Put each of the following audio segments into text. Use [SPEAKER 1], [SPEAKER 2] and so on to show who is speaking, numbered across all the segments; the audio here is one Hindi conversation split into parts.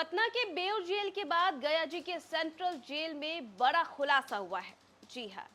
[SPEAKER 1] पटना के बेउर जेल के बाद गया जी के सेंट्रल जेल में बड़ा खुलासा हुआ है। जी हाँ,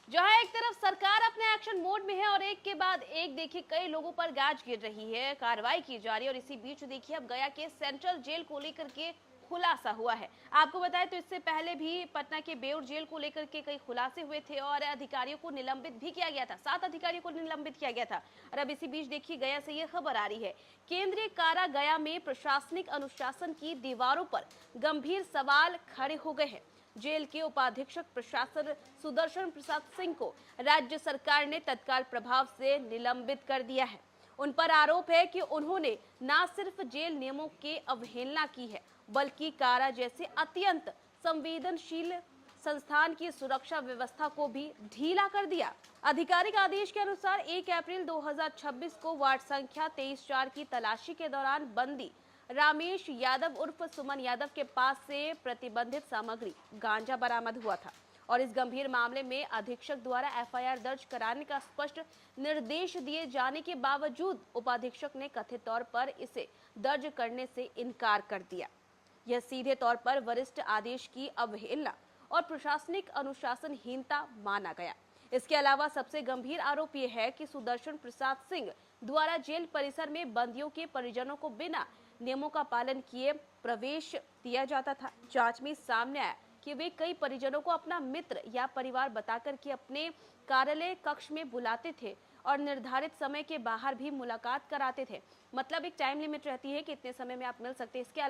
[SPEAKER 1] जहां एक तरफ सरकार अपने एक्शन मोड में है और एक के बाद एक देखिए कई लोगों पर गाज गिर रही है, कार्रवाई की जा रही है और इसी बीच देखिए अब गया के सेंट्रल जेल को लेकर के खुलासा हुआ है। आपको बताएं तो इससे पहले भी पटना के बेउर जेल को लेकर के कई खुलासे हुए थे और अधिकारियों को निलंबित भी किया गया था। 7 अधिकारियों को निलंबित किया गया था और अब इसी बीच देखिए गया से ये खबर आ रही है, केंद्रीय कारा गया में प्रशासनिक अनुशासन की दीवारों पर गंभीर सवाल खड़े हो गए हैं। जेल के उपाधीक्षक प्रशासन सुदर्शन प्रसाद सिंह को राज्य सरकार ने तत्काल प्रभाव से निलंबित कर दिया है। उन पर आरोप है कि उन्होंने न सिर्फ जेल नियमों की अवहेलना की है, बल्कि कारा जैसे अत्यंत संवेदनशील संस्थान की सुरक्षा व्यवस्था को भी ढीला कर दिया। आधिकारिक आदेश के अनुसार 1 अप्रैल 2026 को वार्ड संख्या 23/4 की तलाशी के दौरान बंदी रामेश यादव उर्फ सुमन यादव के पास से प्रतिबंधित सामग्री गांजा बरामद हुआ था और इस गंभीर मामले में अधीक्षक द्वारा एफआईआर दर्ज कराने का स्पष्ट निर्देश दिए जाने के बावजूद उपाधीक्षक ने कथित तौर पर इसे दर्ज करने से इनकार कर दिया। यह सीधे तौर पर वरिष्ठ आदेश की अवहेलना और प्रशासनिक अनुशासनहीनता माना गया। इसके अलावा सबसे गंभीर आरोप यह है कि सुदर्शन प्रसाद सिंह द्वारा जेल परिसर में बंदियों के परिजनों को बिना नियमों का पालन किए प्रवेश दिया जाता था। जांच में सामने आया कि वे कई परिजनों को अपना मित्र या परिवार बताकर के अपने कार्यालय कक्ष में बुलाते थे और निर्धारित समय के बाहर भी मुलाकात कराते थे। मतलब एक टाइम लिमिट रहती है कि इतने समय में आप मिल सकते हैं। इसके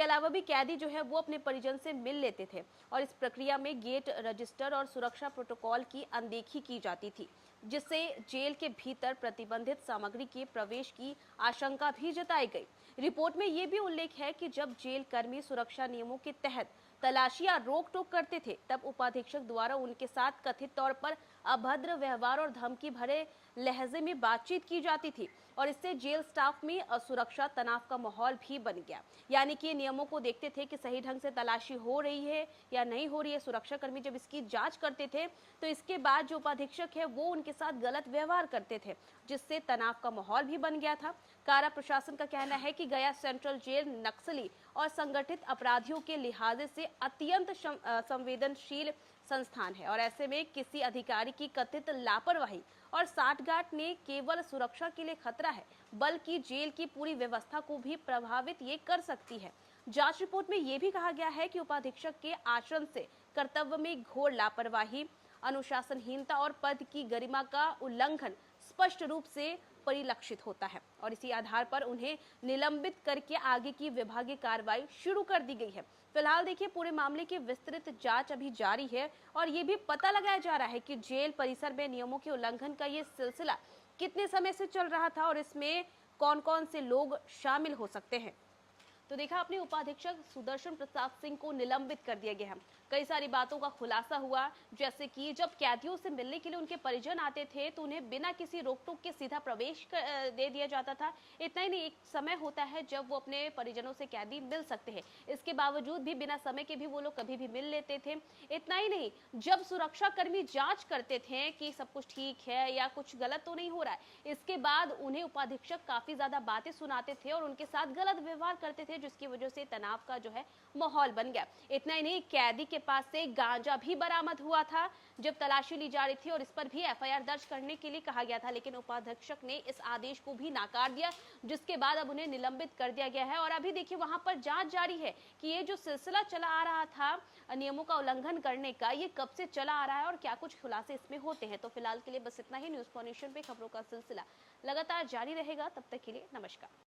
[SPEAKER 1] अलावा भी कैदी जो है वो अपने परिजन से मिल लेते थे और इस प्रक्रिया में गेट रजिस्टर और सुरक्षा प्रोटोकॉल की अनदेखी की जाती थी, जिससे जेल के भीतर प्रतिबंधित सामग्री के प्रवेश की आशंका भी जताई गई। रिपोर्ट में ये भी उल्लेख है कि जब जेल कर्मी सुरक्षा नियमों के तहत तलाशी या रोक टोक करते थे, तब उपाधीक्षक द्वारा उनके साथ कथित तौर पर अभद्र व्यवहार और धमकी भरे लहजे में बातचीत की जाती थी और इससे जेल स्टाफ में असुरक्षा तनाव का माहौल भी बन गया। यानी कि नियमों को देखते थे कि सही ढंग से तलाशी हो रही है या नहीं हो रही है। सुरक्षा कर्मी जब इसकी जांच करते थे तो इसके बाद जो उपाधीक्षक है वो उनके साथ गलत व्यवहार करते थे, जिससे तनाव का माहौल भी बन गया था। कारा प्रशासन का कहना है कि गया सेंट्रल जेल नक्सली और संगठित अपराधियों के लिहाजे से अत्यंत संवेदनशील संस्थान है और ऐसे में किसी अधिकारी की कथित लापरवाही और साठगांठ ने केवल सुरक्षा के लिए खतरा है, बल्कि जेल की पूरी व्यवस्था को भी प्रभावित ये कर सकती है। जांच रिपोर्ट में ये भी कहा गया है कि उपाधीक्षक के आचरण से कर्तव्य में घोर लापरवाही, अनुशासनहीनता और पद की गरिमा का उल्लंघन स्पष्ट रूप से परिलक्षित होता है और इसी आधार पर उन्हें निलंबित करके आगे की विभागीय कार्रवाई शुरू कर दी गई है। फिलहाल देखिए पूरे मामले की विस्तृत जांच अभी जारी है और ये भी पता लगाया जा रहा है कि जेल परिसर में नियमों के उल्लंघन का ये सिलसिला कितने समय से चल रहा था और इसमें कौन-कौन से लोग शामिल हो सकते हैं। तो देखा अपने उपाधीक्षक सुदर्शन प्रसाद सिंह को निलंबित कर दिया गया है। कई सारी बातों का खुलासा हुआ, जैसे कि जब कैदियों से मिलने के लिए उनके परिजन आते थे तो उन्हें बिना किसी रोक टोक के सीधा प्रवेश दे दिया जाता था। इतना ही नहीं, एक समय होता है जब वो अपने परिजनों से कैदी मिल सकते हैं, इसके बावजूद भी बिना समय के भी वो लोग कभी भी मिल लेते थे। इतना ही नहीं, जब सुरक्षा कर्मी जांच करते थे कि सब कुछ ठीक है या कुछ गलत तो नहीं हो रहा है, इसके बाद उन्हें उपाधीक्षक काफी ज्यादा बातें सुनाते थे और उनके साथ गलत व्यवहार करते थे, जिसकी वजह से तनाव का जो है माहौल बन गया। इतना ही नहीं, कैदी के पास से गांजा भी बरामद हुआ था जब तलाशी ली जा रही थी और इस पर भी एफआईआर दर्ज करने के लिए कहा गया था, लेकिन उपाधीक्षक ने इस आदेश को भी नाकार दिया, जिसके बाद अब उन्हें निलंबित कर दिया गया है। और अभी देखिए वहां पर जांच जारी है कि ये जो सिलसिला चला आ रहा था नियमों का उल्लंघन करने का, ये कब से चला आ रहा है और क्या कुछ खुलासे इसमें होते हैं। तो फिलहाल के लिए बस इतना ही। न्यूज़ फॉर नेशन पे खबरों का सिलसिला लगातार जारी रहेगा। तब तक के लिए नमस्कार।